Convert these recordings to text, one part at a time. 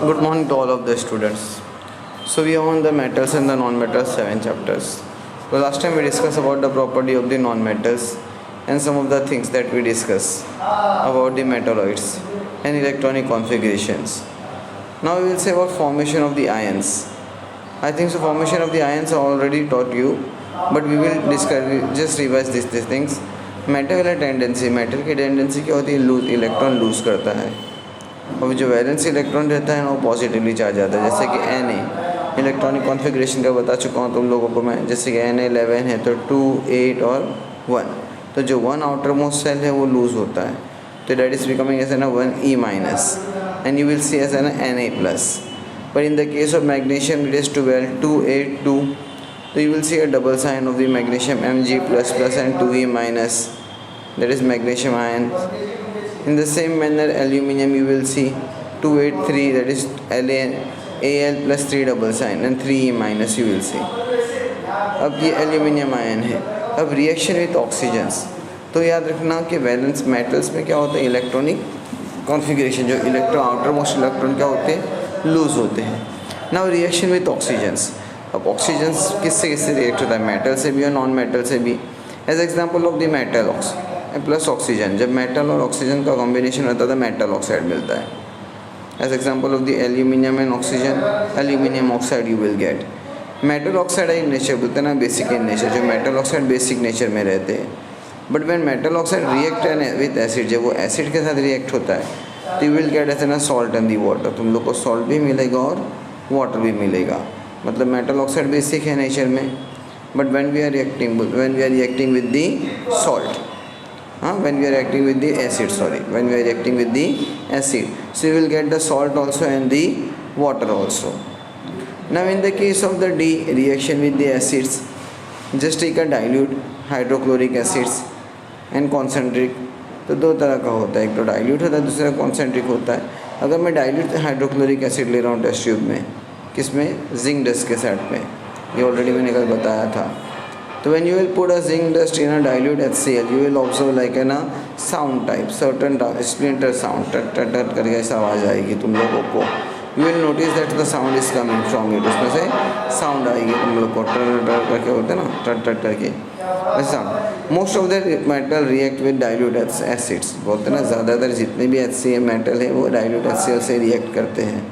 Good morning to all of the students. So we are on the metals and the non-metals 7 chapters. So last time we discussed about the property of the non-metals and some of the things that we discussed about the metalloids and electronic configurations. Now we will say about formation of the ions. I think so formation of the ions I already taught you, but we will discuss, just revise these things. Metal की tendency क्या होती है, loose electron lose करता है, और जो valence electron रहता है ना वो पॉजिटिवली चार्ज आता है. जैसे कि Na इलेक्ट्रॉनिक कॉन्फ़िगरेशन का बता चुका हूँ तुम लोगों को मैं. जैसे कि Na11 है तो 2, 8 और 1, तो जो 1 आउटर मोस्ट सेल है वो लूज होता है, तो that is becoming as an 1E minus and you will see as an Na plus. पर in the case of magnesium it is 12, 2, 8, 2, so you will see a double sign of the magnesium Mg++ and 2E minus, that is magnesium ion. In the same manner aluminium you will see 283, that is Al plus 3 double sign and 3E minus you will see. अब ये aluminium ion है. अब reaction with oxygens, तो याद रखना कि valence metals में क्या होता है, इलेक्ट्रॉनिक कॉन्फ़िगरेशन, जो इलेक्ट्रॉन आउटर मोस्ट इलेक्ट्रॉन क्या होते हैं, लूज होते हैं. नाउ रिएक्शन विथ ऑक्सीजन्स, अब ऑक्सीजन किससे किससे रिएक्ट होता है, मेटल से भी और नॉन मेटल से भी. As example of the metal plus oxygen, जब मेटल और ऑक्सीजन का कॉम्बिनेशन होता है तो मेटल ऑक्साइड मिलता है. As example of the aluminium and oxygen, aluminium oxide you will get. Metal oxide in nature बोलते हैं ना, बेसिक इन नेचर, जो मेटल ऑक्साइड बेसिक नेचर में रहते हैं. But when metal oxide react with acid, जब वो एसिड के साथ रिएक्ट होता है तो you will get as an salt and the water. तुम लोग को सॉल्ट भी मिलेगा और वाटर भी मिलेगा. मतलब मेटल ऑक्साइड बेसिक है नेचर में, but when we are reacting with the salt, when we are reacting with the acid, when we are reacting with the acid, so you will get the salt also and the water also. Now in the case of the D reaction with the acids, just take a dilute hydrochloric acids and concentric. तो दो तरह का होता है, एक तो dilute होता है, दूसरा कॉन्सेंट्रिक होता है. अगर मैं डाइल्यूट हाइड्रोक्लोरिक एसिड ले रहा हूँ टेस्ट ट्यूब में, किसमें, जिंक डस्ट के सेट में, ये ऑलरेडी मैंने कल बताया था. तो when you will put a zinc dust in a dilute HCl, you will observe like an sound type, certain splinter sound, टट टट टट करके ऐसा आवाज़ आएगी तुम लोगों को. You will notice that the sound is coming from it, उसमें से साउंड आएगी तुम लोग को, टट टट करके होते हैं ना, टट टट करके ऐसा. Most of the metal react with dilute acids, बोलते हैं ना ज़्यादातर जितने भी HCl मेटल है वो डाइल्यूट HCl से रिएक्ट करते हैं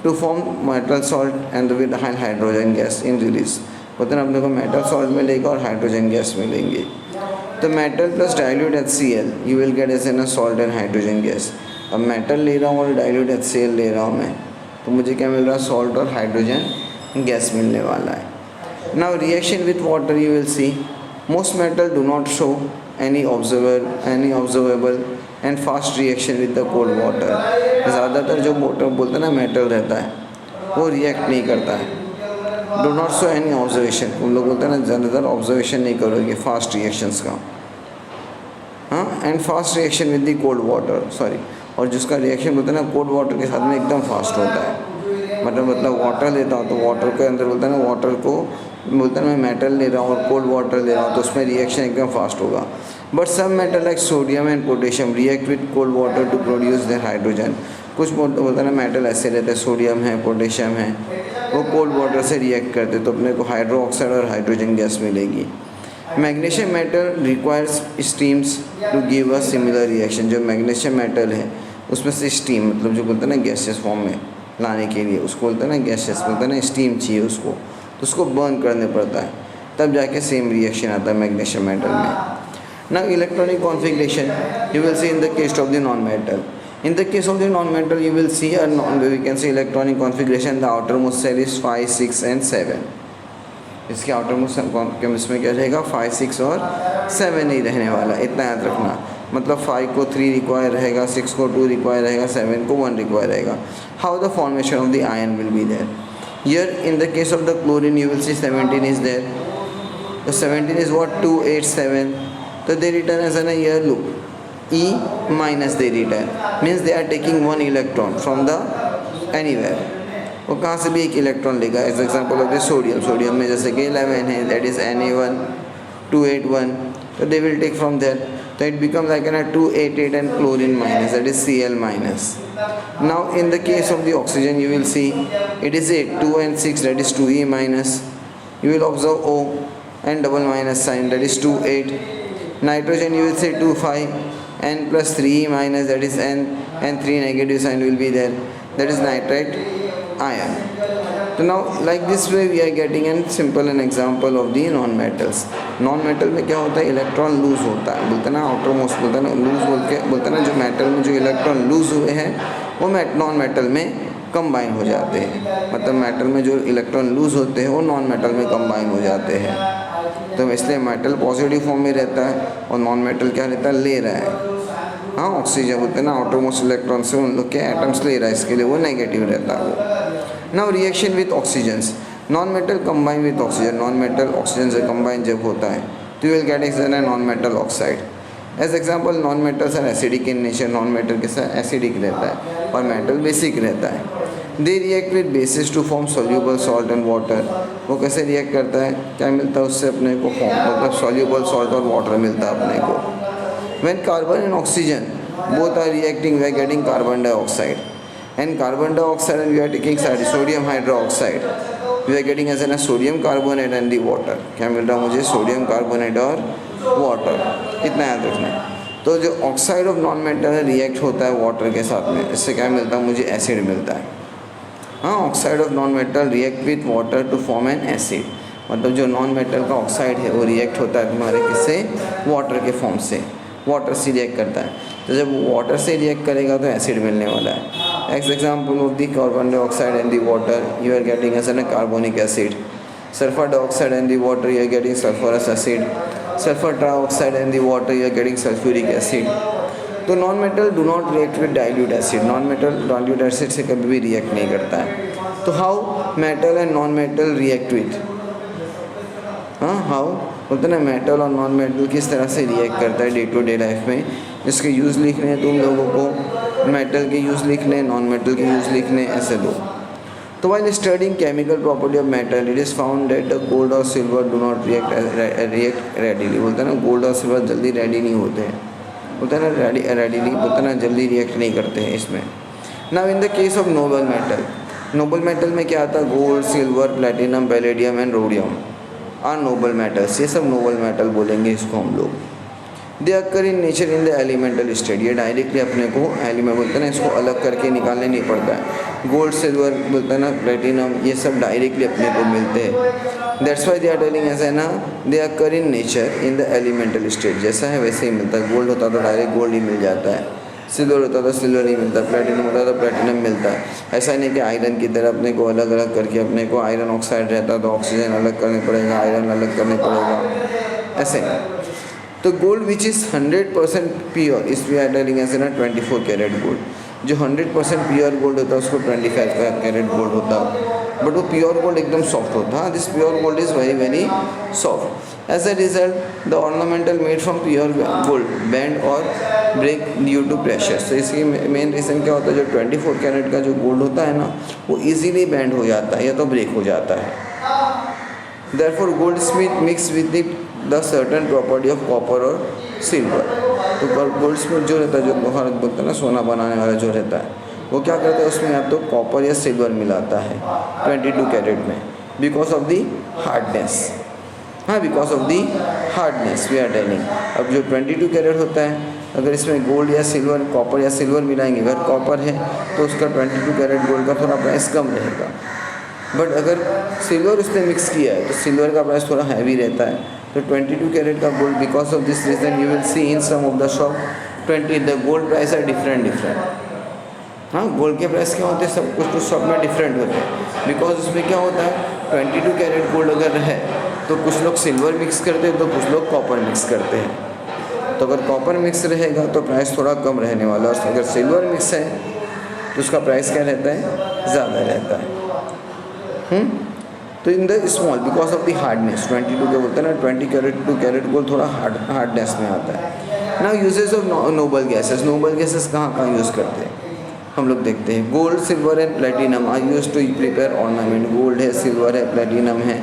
to form metal salt and with hydrogen gas in release. होते हैं अपने को मेटल सॉल्ट मिलेगा और हाइड्रोजन गैस मिलेंगे. तो metal plus dilute HCl you will get as an salt and hydrogen gas. अब मेटल ले रहा हूँ और डाइल्यूट HCl ले रहा हूँ मैं, तो मुझे क्या मिल रहा है, सॉल्ट और हाइड्रोजन गैस मिलने वाला है. Now reaction with water you will C most metal do not show any observable and fast reaction with the cold water. ज़्यादातर जो वाटर बोलते हैं ना मेटल रहता है वो रिएक्ट नहीं करता है. Do not show any observation, उन लोग बोलते हैं ना ज़्यादातर ऑब्जर्वेशन नहीं करोगे फास्ट रिएक्शंस का. हाँ, and fast reaction with the cold water, और जिसका रिएक्शन बोलते हैं ना कोल्ड वाटर के साथ में एकदम फास्ट होता है. मतलब वाटर लेता हूँ तो वाटर के अंदर बोलते हैं ना, वाटर को बोलते हैं मैं मेटल ले रहा हूँ और कोल्ड वाटर ले रहा हूँ तो उसमें रिएक्शन एकदम फास्ट होगा. But some metal like sodium and potassium react with cold water to produce their hydrogen. कुछ बोलते हैं ना मेटल ऐसे रहते हैं, सोडियम है, पोटेशियम है, वो कोल्ड वाटर से रिएक्ट करते तो अपने को हाइड्रो ऑक्साइड और हाइड्रोजन गैस मिलेगी. Magnesium metal requires steams to give a similar reaction. जो मैग्नीशियम मेटल है उसमें से स्टीम, मतलब जो बोलते हैं ना गैसेस फॉर्म में लाने के लिए, उसको बोलते हैं ना गैसेस, बोलते हैं ना स्टीम चाहिए उसको, तो उसको बर्न करने पड़ता है, तब जाके सेम रिएक्शन आता है मैग्नीशियम मेटल में. Now electronic configuration you will see in the case of the non metal. In the case of the non-metal, you will see we can see electronic configuration. The outermost cell is 5, 6 and 7. इसके outermost इसमें क्या रहेगा, 5, 6 और 7 ही रहने वाला, इतना याद रखना. मतलब 5 को 3 रिक्वायर रहेगा, 6 को 2 रिक्वायर रहेगा, 7 को 1 रिक्वायर रहेगा. How the formation of the ion will be there? Here in the case of the chlorine, you will see 17 is there. The 17 is what, 2, 8, 7. So they return as an year loop. E minus they return, means they are taking one electron from the anywhere. वो कहाँ से भी एक electron लेगा. As example of the sodium में जैसे कि 11 है, दैट इज़ Na1, 281, तो they will take from there. So it becomes like an 288 and chlorine minus, that is Cl minus. Now in the case of the oxygen you will see it is 8, 2 and 6, that is 2E minus. You will observe O and double minus sign, that is 2, 8. Nitrogen you will say 2, 5, N plus 3E minus, that is N, and 3 negative sign will be there, that is nitrate ion. So now like this way we are getting an simple an example of the non metals. Non metal में क्या होता है, electron lose होता है, बोलते ना outer most, बोलते ना लूज बोलते ना जो मेटल में जो इलेक्ट्रॉन लूज हुए हैं वो नॉन मेटल में कंबाइन हो जाते हैं, मतलब मेटल में जो इलेक्ट्रॉन लूज होते हैं वो नॉन मेटल में कंबाइन हो जाते हैं। तो इसलिए मेटल पॉजिटिव फॉर्म में रहता है और नॉन मेटल क्या रहता है, ले रहा है। हाँ, ऑक्सीजन बोलते हैं ना आउटर मोस्ट इलेक्ट्रॉन से उन लोग के एटम्स ले रहा है, इसके लिए वो नेगेटिव रहता है वो। Now reaction with oxygens, non metal combine with oxygen, non metal oxygen से कंबाइन जब होता है तो you will get x non metal oxide. As example non metals are acidic in nature, non metal के साथ एसिडिक रहता है और मेटल बेसिक रहता है। They react with bases to form soluble salt and water, वो कैसे रिएक्ट करता है, क्या मिलता है उससे अपने को फॉर्म, मतलब सोल्यूबल सॉल्ट और वाटर मिलता है अपने को। When carbon and oxygen both are reacting, we are getting carbon dioxide, and carbon dioxide and we are taking sodium hydroxide, we are getting as a sodium carbonate and the water। क्या मिल रहा है मुझे, sodium carbonate और water, इतना याद रखना है। तो जो oxide of non metal react होता है वाटर के साथ में, इससे क्या मिलता है मुझे, एसिड मिलता है। हाँ, oxide of non metal react with water to form an acid, मतलब जो नॉन मेटल का ऑक्साइड है वो रिएक्ट होता है तुम्हारे किससे, वाटर के फॉर्म से, वाटर से रिएक्ट करता है। तो जब वाटर से रिएक्ट करेगा तो एसिड मिलने वाला है। Ex example of the carbon dioxide and the water, you are getting as an carbonic acid. Sulphur dioxide and the water, you are getting sulphurous acid. Sulphur trioxide and the water, you are getting sulphuric acid. तो non metal do not react with dilute acid, non metal dilute acid से कभी भी react नहीं करता है। तो how metal and non metal react with, हाँ how बोलते ना मेटल और नॉन मेटल किस तरह से रिएक्ट करता है डे टू डे लाइफ में, इसके यूज़ लिखने हैं तुम लोगों को, मेटल के यूज़ लिखने, नॉन मेटल के यूज़ लिखने, ऐसे दो। तो while studying chemical property of metal, it is found that the gold और silver do not react readily, बोलते हैं ना गोल्ड और सिल्वर जल्दी रेडी नहीं होते हैं, बोलते हैं ना रेडीली, बोलते हैं ना जल्दी रिएक्ट नहीं करते हैं इसमें। Now in the case of noble metal, noble metal में क्या आता है, gold, silver, platinum, palladium and rhodium are noble metals, ये सब नोबल मेटल बोलेंगे इसको हम लोग। They occur in nature in the elemental state, ये डायरेक्टली अपने को एलिमेंट बोलते हैं ना, इसको अलग करके निकालने नहीं पड़ता है। गोल्ड, सिल्वर बोलते हैं ना, प्लेटिनम, ये सब डायरेक्टली अपने को मिलते हैं। That's why they are telling ऐसा है ना, they occur in nature in the elemental state, जैसा है वैसे ही मिलता है। गोल्ड होता तो डायरेक्ट गोल्ड ही मिल जाता है, सिल्वर होता तो सिल्वर ही मिलता है, प्लेटिनम होता तो प्लेटिनम मिलता है। ऐसा नहीं कि आयरन की तरह अपने को अलग अलग करके, अपने को आयरन ऑक्साइड रहता तो ऑक्सीजन अलग करने पड़ेगा, आयरन अलग करने पड़ेगा, ऐसे नहीं। तो गोल्ड विच इज़ 100% प्योर, इस वी आर टेलिंग ऐसे ना 24 कैरेट गोल्ड, जो 100% प्योर गोल्ड होता है उसको 25 कैरेट गोल्ड होता है, बट वो प्योर गोल्ड एकदम सॉफ्ट होता है। This pure gold is very very soft. As a result the ornamental made from pure gold bend और ब्रेक ड्यू टू प्रेशर। तो इसकी मेन रीज़न क्या होता है, जो 24 कैरेट का जो गोल्ड होता है ना वो ईजीली बेंड हो जाता है या तो ब्रेक हो जाता है। Therefore gold Smith mix with the certain property of copper और सिल्वर। तो गोल्ड स्मिथ जो रहता है, जो लोहा बोलते हैं ना, सोना बनाने वाला जो रहता है, वो क्या करता है उसमें या तो कॉपर या सिल्वर मिलाता है 22 कैरेट में, बिकॉज ऑफ दी हार्डनेस। हाँ, because of the hardness we are telling. अब जो 22 कैरेट होता है, अगर इसमें गोल्ड या सिल्वर, कॉपर या सिल्वर मिलाएंगे, अगर कॉपर है तो उसका 22 कैरेट गोल्ड का थोड़ा प्राइस कम रहेगा, बट अगर सिल्वर उसने मिक्स किया है तो सिल्वर का प्राइस थोड़ा हैवी रहता है। तो 22 कैरेट का gold, because of this reason you will see in some of the shop the gold price are different. हाँ, गोल्ड के प्राइस क्या होते हैं, सब कुछ शॉप में डिफरेंट होते हैं, बिकॉज उसमें क्या होता है 22 कैरेट गोल्ड अगर है तो कुछ लोग सिल्वर मिक्स करते हैं तो कुछ लोग कॉपर मिक्स करते हैं। तो अगर कॉपर मिक्स रहेगा तो प्राइस थोड़ा कम रहने वाला है, और अगर सिल्वर मिक्स है तो उसका प्राइस क्या रहता है, ज़्यादा रहता है। तो in the small because of the hardness 22 के बोलते हैं ना, 22 कैरेट गोल्ड थोड़ा हार्डनेस में आता है। Now uses of noble gases, noble gases कहाँ कहाँ यूज़ करते हैं हम लोग देखते हैं। Gold, silver and platinum are use to prepare ornament. Gold है, सिल्वर है, प्लेटिनम है,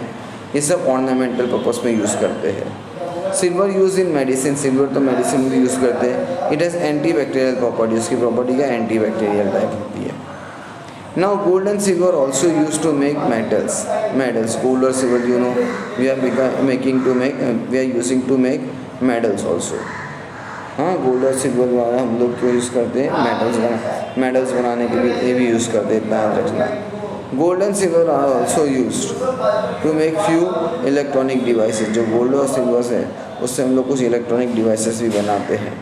ये सब ऑर्नामेंटल पर्पस में यूज़ करते हैं। Silver use in medicine, silver तो मेडिसिन में यूज़ करते हैं. It has anti bacterial property, उसकी प्रॉपर्टी क्या एंटी बैक्टीरियल टाइप होती है. Now gold and silver also use to make medals. Gold और silver you know we are using to make medals also. हाँ, gold और silver वाला हम लोग क्यों यूज़ करते हैं, मेडल्स बनाने के लिए ये भी यूज़ करते हैं, इतना याद रखना. Gold and silver are also use to make few electronic devices. जो गोल्ड और सिल्वर है उससे हम लोग कुछ इलेक्ट्रॉनिक डिवाइसेस भी बनाते हैं,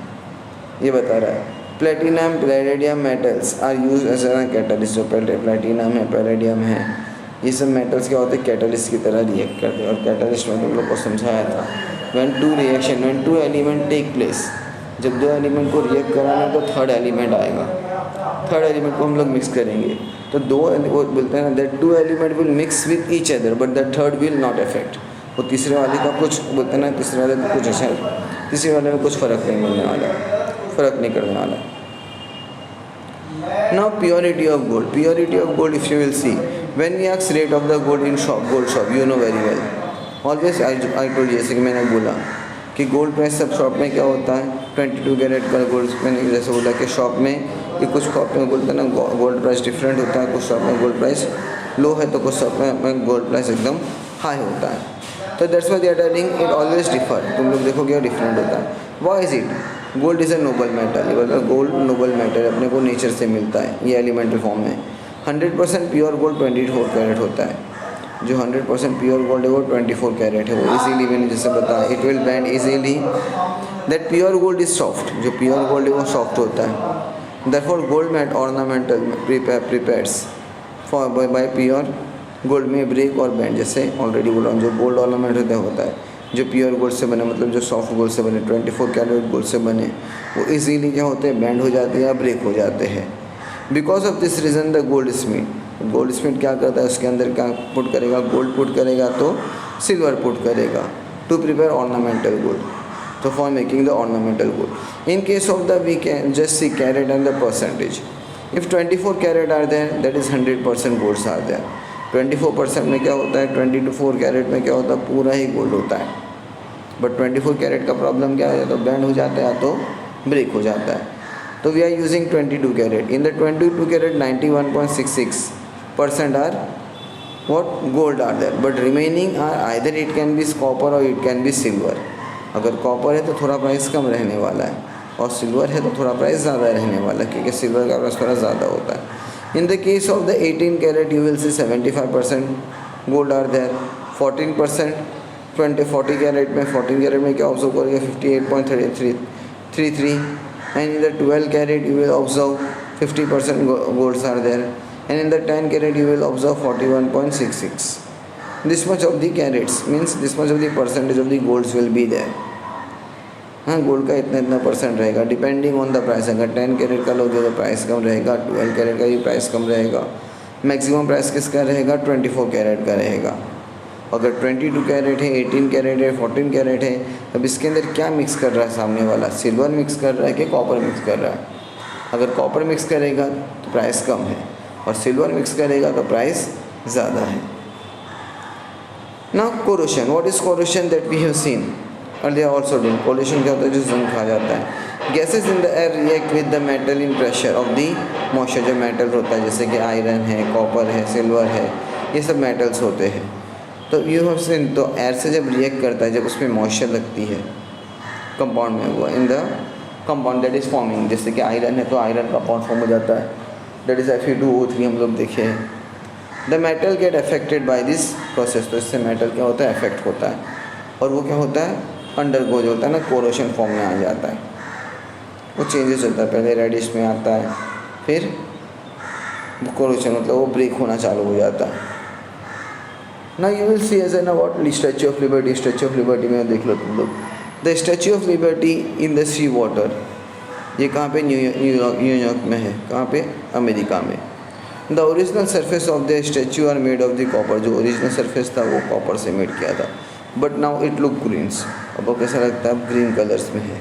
ये बता रहा है. Platinum palladium metals are use as a catalyst. जो प्लेटिनम है, पैलेडियम है, ये सब मेटल्स क्या होते हैं, कैटलिस्ट की तरह रिएक्ट करते हैं. और कैटलिस्ट में तुम लोग को समझाया था, when two element take place, जब दो एलिमेंट को रिएक्ट कराना तो थर्ड एलिमेंट आएगा, थर्ड एलिमेंट को हम लोग मिक्स करेंगे. तो वो बोलते हैं ना that two element will mix with each other but the third will not affect. वो तीसरे वाले का कुछ बोलते हैं ना, तीसरे वाले का कुछ अच्छा, तीसरे वाले में कुछ फ़र्क नहीं मिलने वाला, फ़र्क नहीं करने वाला. Now purity of gold, if you will see when we ask rate of the gold in gold shop, you know very well. Always I told, जैसे कि मैंने बोला कि गोल्ड प्राइस सब शॉप में क्या होता है, 22 कैरेट का गोल्ड. मैंने जैसे बोला कि शॉप में कि कुछ शॉप में बोलते हैं ना गोल्ड प्राइस डिफरेंट होता है, कुछ शॉप में गोल्ड प्राइस लो है तो कुछ शॉप में गोल्ड प्राइस एकदम हाई होता है. तो that's why they are telling it always differ. तुम लोग देखोगे डिफरेंट होता है. Why is it? Gold is a noble metal. ये बोलते हैं गोल्ड नोबल मेटल, अपने को नेचर से मिलता है, ये एलिमेंटल फॉर्म में. 100% प्योर गोल्ड 24 कैरेट होता है. जो 100% प्योर गोल्ड है वो 24 कैरेट है. वो इजीली मैंने जैसे बताया, it will band easily. That pure gold is soft. जो प्योर गोल्ड है वो सॉफ्ट होता है. Therefore gold met ornamental prepares for by pure gold में ब्रेक और बैंड, जैसे ऑलरेडी बोला जो गोल्ड ऑर्नामेंट होता है जो प्योर गोल्ड से बने, मतलब जो सॉफ्ट गोल्ड से बने, 24 कैरेट गोल्ड से बने, वो इजीली क्या होते हैं, बैंड हो जाते हैं या ब्रेक हो जाते हैं. Because of this reason the gold Smith क्या करता है, उसके अंदर क्या पुट करेगा, गोल्ड पुट करेगा तो सिल्वर पुट करेगा to prepare ornamental gold. So for making the ornamental gold. In case of the we can just see carat and the percentage. If 24 carat are there, that is 100% golds are there. 24% में क्या होता है, 24 carat में क्या होता है, पूरा ही gold होता है. बट 24 कैरेट का प्रॉब्लम क्या है, या तो बैंड हो जाता है या तो ब्रेक हो जाता है. तो we are using 22 carat. In the 22 carat 91.66% are what gold are there, but remaining are either it can be copper or it can be silver. अगर कॉपर है तो थोड़ा प्राइस कम रहने वाला है, और सिल्वर है तो थोड़ा प्राइस ज़्यादा रहने वाला है, क्योंकि सिल्वर का प्राइस थोड़ा ज़्यादा होता है. In the case of the 18 carat you will see 75% gold are there. 14% 40 carat में क्या ऑब्जर्व करेगा, 58.33. And in the 12 carat you will observe 50% golds are there. And in the 10 carat you will observe 41.66. This much of the carats means this much of the percentage of the golds will be there. हाँ, gold का इतना percent रहेगा depending on the price. अगर 10 carat का लोगे तो price कम रहेगा, 12 carat का भी प्राइस कम रहेगा. मैक्सिमम प्राइस किसका रहेगा, 24 कैरेट का रहेगा. अगर 22 कैरेट है, 18 कैरेट है, 14 कैरेट है, अब इसके अंदर क्या मिक्स कर रहा है सामने वाला, सिल्वर मिक्स कर रहा है कि कॉपर मिक्स कर रहा है. अगर कॉपर मिक्स करेगा तो प्राइस कम है, और सिल्वर मिक्स करेगा तो प्राइस ज़्यादा है. Now corrosion. What is corrosion that we have seen earlier also done? Corrosion क्या होता है, जो जंग खा जाता है. Gases in the air react with the metal in pressure of the moisture. जो मेटल होता है जैसे कि आयरन है, कॉपर है, सिल्वर है, ये सब मेटल्स होते हैं. तो यू हैव सीन, तो एयर से जब रिएक्ट करता है, जब उसमें मॉइस्चर लगती है कंपाउंड में, वो in the compound that is forming. जैसे कि आयरन है तो आयरन कंपाउंड फॉर्म हो जाता है, दैट इज़ Fe2O3 हम लोग देखे हैं. The metal get affected by this process. तो इससे मेटल क्या होता है, अफेक्ट होता है, और वो क्या होता है, अंडरगो जो होता है ना, कोरोशन फॉर्म में आ जाता है. वो चेंजेस होता है, पहले रेडिश में आता है, फिर कोरोशन मतलब वो ब्रेक होना चालू हो जाता है. ना you will see as an what, statue of liberty. Statue of liberty में देख लो तुम लोग, the statue of liberty in the sea water. ये कहाँ पे, न्यूयॉर्क में है. कहाँ पे, अमेरिका में. The original surface of the statue are made of the copper. जो ओरिजिनल सरफेस था वो कॉपर से मेड किया था. But now it look greens. अब वो कैसा लगता है, ग्रीन कलर्स में है.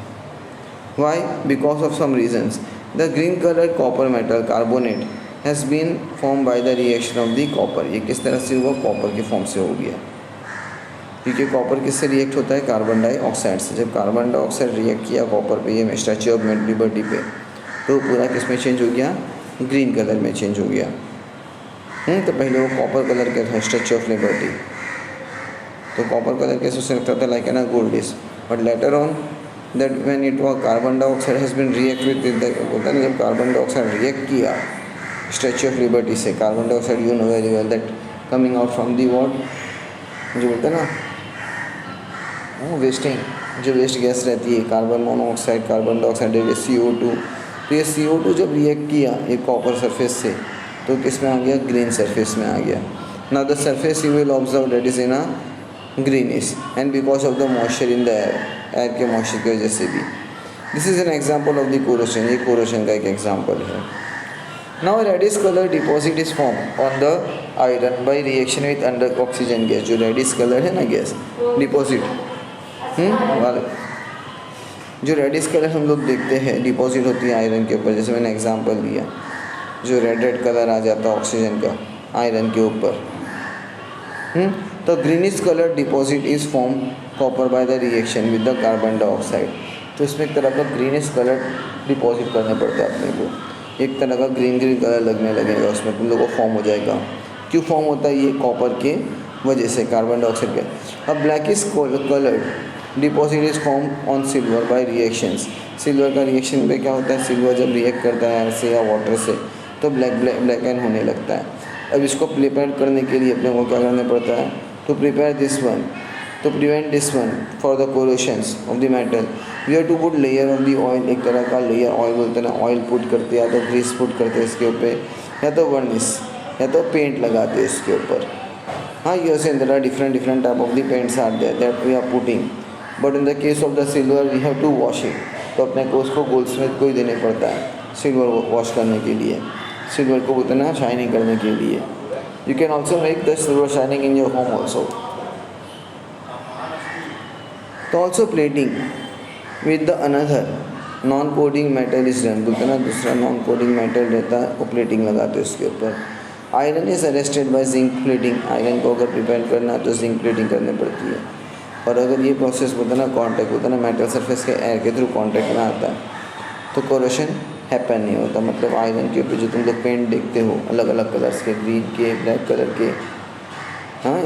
Why, because of some reasons. The green colour copper metal carbonate has been form by the reaction of the copper. ये किस तरह से हुआ, कॉपर के फॉर्म से हो गया. क्योंकि कॉपर किससे रिएक्ट होता है, कार्बन डाइऑक्साइड से। जब कार्बन डाइऑक्साइड रिएक्ट किया कॉपर पे, ये स्टैच्यू ऑफ लिबर्टी पे, तो पूरा किस में चेंज हो गया, ग्रीन कलर में चेंज हो गया। तो पहले वो कॉपर कलर का था स्टैच्यू ऑफ लिबर्टी, तो कॉपर कलर कैसे से लगता था, like an goldish, but later on that when it was carbon dioxide has been react with बोलता है, जब कार्बन डाइऑक्साइड रिएक्ट किया स्टैच्यू ऑफ लिबर्टी से, carbon dioxide you know very well that coming out from the what, जो बोलते हैं ना wasting, जो वेस्ट गैस रहती है, carbon monoxide, carbon dioxide, CO2, तो ये CO2 जब रिएक्ट किया ये कॉपर सरफेस से, तो किस में आ गया, ग्रीन सरफेस में आ गया। Now the surface you will observe that is in a greenish and because of the moisture in the air के मॉइस्चर की वजह से भी। This is an example of the corrosion, ये कोरोशन का एक एग्जाम्पल है। Now reddish colour deposit is form on the iron by reaction with under oxygen gas. जो रेडिश कलर है ना गैस डिपॉजिट, जो रेडिश कलर हम लोग देखते हैं डिपॉजिट होती है आयरन के ऊपर, जैसे मैंने एग्जांपल दिया, जो रेड कलर आ जाता है ऑक्सीजन का आयरन के ऊपर। तो greenish colour deposit is form copper bye the reaction with the carbon dioxide. तो इसमें एक तरह का ग्रीनिश कलर डिपॉजिट करने पड़ता है अपने को, एक तरह का ग्रीन कलर लगने लगेगा उसमें, तुम लोग को फॉर्म हो जाएगा। क्यों फॉर्म होता है, ये कॉपर के वजह से, कार्बन डाइऑक्साइड के। अब blackish colour deposit is form on silver by reactions. Silver का रिएक्शन पे क्या होता है, सिल्वर जब रिएक्ट करता है एयर से या वाटर से तो ब्लैक एंड होने लगता है। अब इसको प्रिपेयर करने के लिए अपने को क्या करना पड़ता है, to prepare this one, to prevent this one for the corrosions of the metal we have to put layer of the oil, एक तरह का लेयर ऑयल बोलते हैं ना, ऑयल पुट करते हैं या तो ग्रीस पुट करते हैं इसके ऊपर, या तो वर्निश या तो पेंट लगाते हैं इसके ऊपर। हाँ, ये से there are different type of the paints are there that we are putting, but in the case of the silver we have to wash it, तो अपने को उसको गोल्डस्मिथ को ही देने पड़ता है सिल्वर वॉश करने के लिए, सिल्वर को बोलते हैं ना शाइनिंग करने के लिए। You can also make the silver shining in your home also. तो also plating with the another non coating metal is done, बोलते ना दूसरा नॉन कोडिंग मेटल रहता है वो प्लेटिंग लगाते हैं उसके ऊपर। Iron is arrested bye zinc plating, iron को अगर प्रिपेयर करना है तो जिंक प्लेटिंग करनी पड़ती है। और अगर ये प्रोसेस बोलते ना कॉन्टैक्ट होता है ना मेटल सरफेस के एयर के थ्रू कॉन्टैक्ट में आता है तो कोरोशन हैपन नहीं होता। मतलब आयरन के ऊपर जो तुम लोग पेंट देखते हो अलग अलग कलर्स के, ग्रीन के, ब्लैक कलर के, हाँ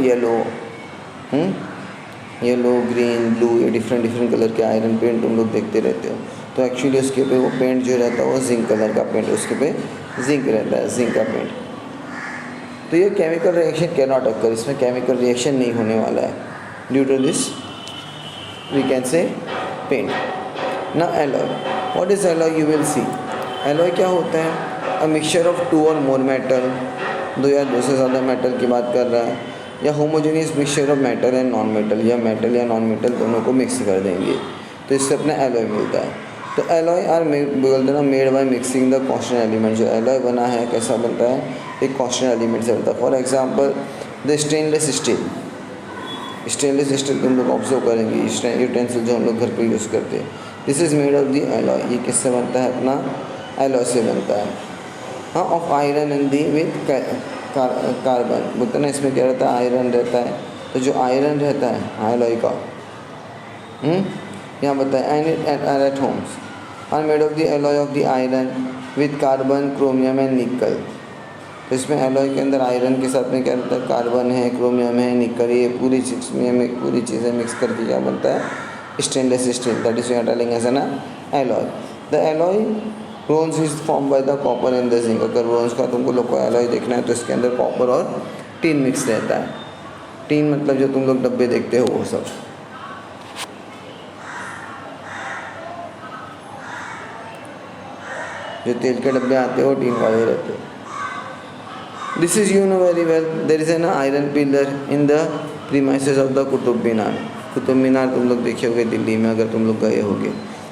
येलो ग्रीन ब्लू, ये डिफरेंट कलर के आयरन पेंट तुम लोग देखते रहते हो, तो एक्चुअली उसके पे वो पेंट जो रहता है वो जिंक कलर का पेंट, उसके पे जिंक रहता है, जिंक का पेंट। तो ये chemical reaction can not occur, इसमें केमिकल रिएक्शन नहीं होने वाला है। Due to this we can say paint. ना alloy, what is alloy, you will see. Alloy क्या होता है, अ मिक्सचर ऑफ टू और मोर मेटल, दो या दो से ज़्यादा मेटल की बात कर रहा है, या homogeneous mixture of metal and non metal, या मेटल या नॉन मेटल दोनों को मिक्स कर देंगे तो इससे अपना एलॉय मिलता है। तो एलॉय आर बोलते हैं ना made by mixing the constant element. जो एलॉय बना है कैसा बनता है, एक कॉन्स्टेंट एलिमेंट से बनता है। For example the stainless steel, stainless steel तुम लोग ऑब्जर्व करेंगे यूटेंसिल जो हम लोग घर पर यूज़ करते हैं, this is made of the alloy. ये किससे बनता है, अपना एलॉय से बनता है। हाँ, of iron and the with carbon, बोलते ना इसमें क्या रहता है, आयरन रहता है। तो जो आयरन रहता है एलॉय का, यहाँ बताया and at homes are made of the alloy of the iron with carbon, chromium and nickel. तो इसमें एलॉय के अंदर आयरन के साथ में क्या रहता है, कार्बन है, क्रोमियम है, निकल, ये पूरी चीज़ें मिक्स करके क्या बनता है, stainless steel, that is we are telling as an alloy. The alloy bronze is form by the copper and the zinc. अगर ब्रोंज का तुमको लोग को एलॉय देखना है तो इसके अंदर कॉपर और टीन मिक्स रहता है। टीन मतलब जो तुम लोग डब्बे देखते हो वो सब। जो तेल के डब्बे आते हैं वो टीन वाले रहते हैं। This is you know very well, there is an iron pillar in the premises of the Qutub Minar. Qutub Minar तुम लोग देखे होगे दिल्ली में अगर तुम लोग गए होगे।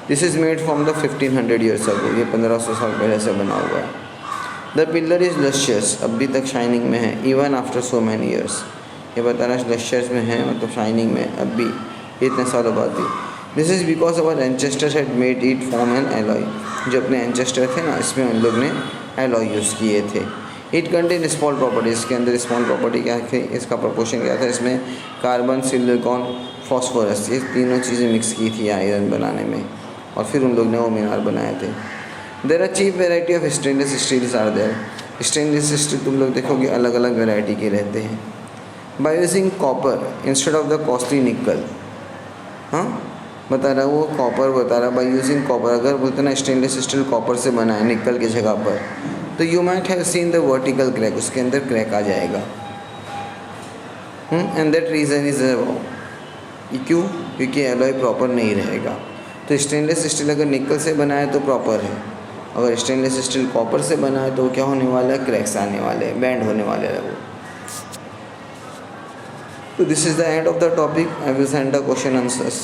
This is made from the 1500 years ago, ये 1500 साल पहले से बना हुआ है। द पिलर इज़ लस्चर्स, अभी तक शाइनिंग में है, even after so many years. ये बताना लस्चर्स में है मतलब शाइनिंग में अब भी इतने सालों बाद भी। This is because our ancestor had made it form an alloy. जो अपने एंचेस्टर थे ना इसमें उन लोग ने एलॉय यूज़ किए थे। इट कंटेन स्मॉल प्रॉपर्टीज, इसके अंदर स्मॉल प्रॉपर्टी क्या थी, इसका प्रोपोर्शन क्या था, इसमें कार्बन, सिलिकॉन, फॉस्फोरस, ये तीनों चीज़ें मिक्स की थी आयरन बनाने में, और फिर उन लोग ने वो मीनार बनाए थे। There are cheap variety of stainless steels are there. Stainless steel तुम लोग देखोगे अलग अलग वेराइटी के रहते हैं। By using copper instead of the costly nickel, हाँ बता रहा वो कॉपर बता रहा, बाय यूजिंग कॉपर, अगर बोलते ना स्टेनलेस स्टील कॉपर से बना है निकल की जगह पर, तो you might have seen the vertical crack, उसके अंदर क्रैक आ जाएगा। एंड दैट रीज़न इज क्यों, क्योंकि एलॉय प्रॉपर नहीं रहेगा। तो स्टेनलेस स्टील अगर निकल से बना है तो प्रॉपर है, अगर स्टेनलेस स्टील कॉपर से बना है तो क्या होने वाला है, क्रैक्स आने वाले हैं, बैंड होने वाले हैं वो। तो this is the end of the topic. I will send the question answers.